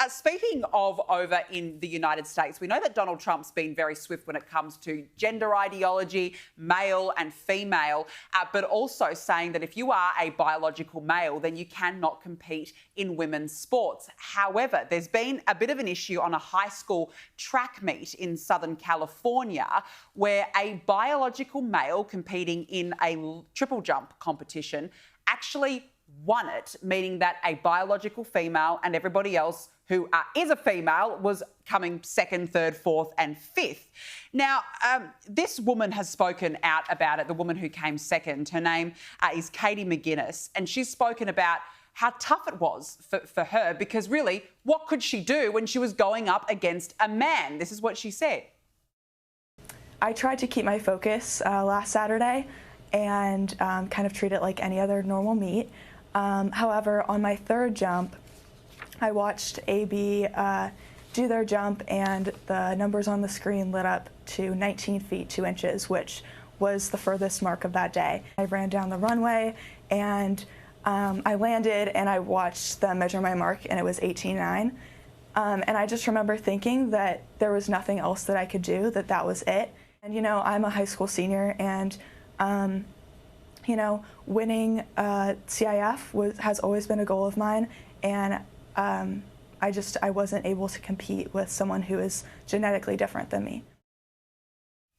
speaking of over in the United States, we know that Donald Trump's been very swift when it comes to gender ideology, male and female, but also saying that if you are a biological male, then you cannot compete in women's sports. However, there's been a bit of an issue on a high school track meet in Southern California where a biological male competing in a triple jump competition actually won it, meaning that a biological female and everybody else who is a female was coming second, third, fourth and fifth. Now, this woman has spoken out about it, the woman who came second. Her name is Katie McGuinness, and she's spoken about how tough it was for her because really, what could she do when she was going up against a man? This is what she said. I tried to keep my focus last Saturday and kind of treat it like any other normal meet. However, on my third jump, I watched AB do their jump and the numbers on the screen lit up to 19 feet 2 inches, which was the furthest mark of that day. I ran down the runway and I landed and I watched them measure my mark and it was 18.9. And I just remember thinking that there was nothing else that I could do, that was it. And, you know, I'm a high school senior and you know, winning CIF has always been a goal of mine, and I wasn't able to compete with someone who is genetically different than me.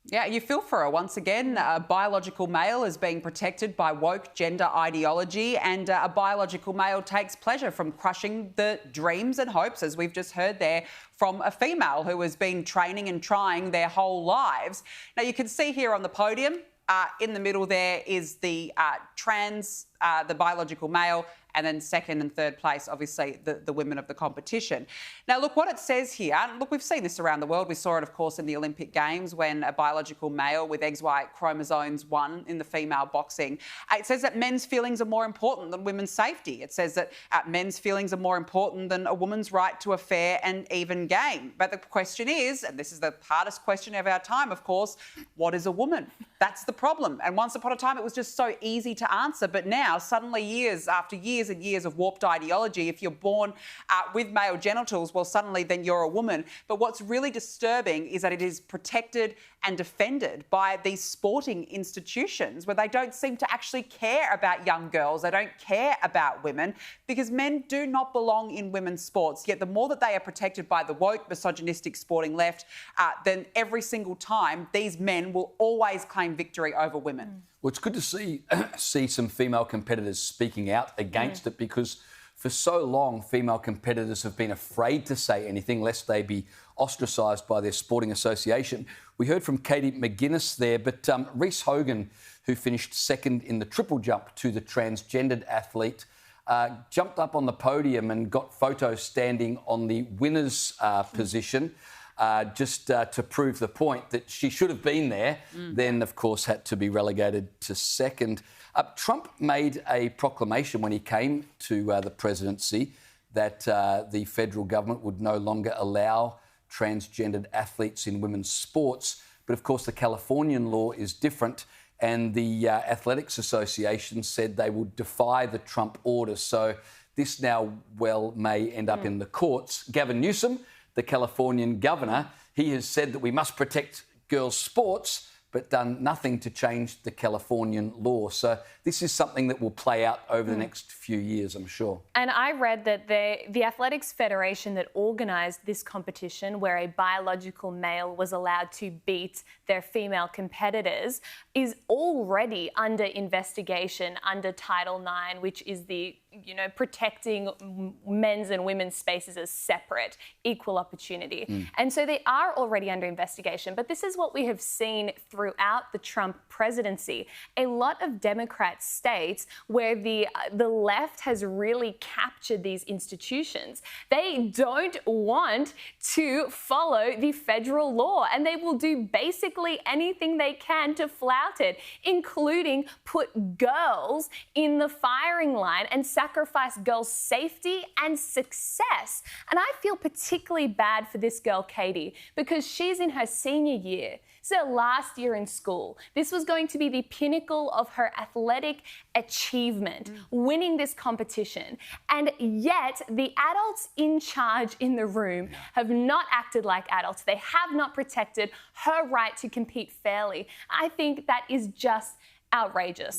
Yeah, you feel for her. Once again, a biological male is being protected by woke gender ideology, and a biological male takes pleasure from crushing the dreams and hopes, as we've just heard there, from a female who has been training and trying their whole lives. Now, you can see here on the podium, in the middle there is the the biological male, and then second and third place, obviously, the women of the competition. Now, look, what it says here, look, we've seen this around the world. We saw it, of course, in the Olympic Games when a biological male with XY chromosomes won in the female boxing. It says that men's feelings are more important than women's safety. It says that men's feelings are more important than a woman's right to a fair and even game. But the question is, and this is the hardest question of our time, of course, what is a woman? That's the problem. And once upon a time, it was just so easy to answer. But now, suddenly, years after years and years of warped ideology, if you're born with male genitals, well, suddenly then you're a woman. But what's really disturbing is that it is protected and defended by these sporting institutions where they don't seem to actually care about young girls. They don't care about women because men do not belong in women's sports. Yet the more that they are protected by the woke, misogynistic sporting left, then every single time these men will always claim victory over women. Well, it's good to see some female competitors speaking out against it, because for so long female competitors have been afraid to say anything lest they be ostracised by their sporting association. We heard from Katie McGuinness there, but Reese Hogan, who finished second in the triple jump to the transgendered athlete, jumped up on the podium and got photos standing on the winner's position. Just to prove the point that she should have been there, then, of course, had to be relegated to second. Trump made a proclamation when he came to the presidency that the federal government would no longer allow transgendered athletes in women's sports. But, of course, the Californian law is different, and the Athletics Association said they would defy the Trump order. So this now, well, may end up in the courts. Gavin Newsom, the Californian governor, he has said that we must protect girls' sports, but done nothing to change the Californian law. So this is something that will play out over the next few years, I'm sure. And I read that the Athletics Federation that organised this competition, where a biological male was allowed to beat their female competitors, is already under investigation under Title IX, which is the, protecting men's and women's spaces as separate, equal opportunity. And so they are already under investigation. But this is what we have seen throughout the Trump presidency. A lot of Democrat states where the left has really captured these institutions, they don't want to follow the federal law, and they will do basically anything they can to flout it, including put girls in the firing line and sacrifice girls' safety and success. And I feel particularly bad for this girl, Katie, because she's in her senior year. It's her last year in school. This was going to be the pinnacle of her athletic achievement, winning this competition. And yet, the adults in charge in the room have not acted like adults. They have not protected her right to compete fairly. I think that is just outrageous.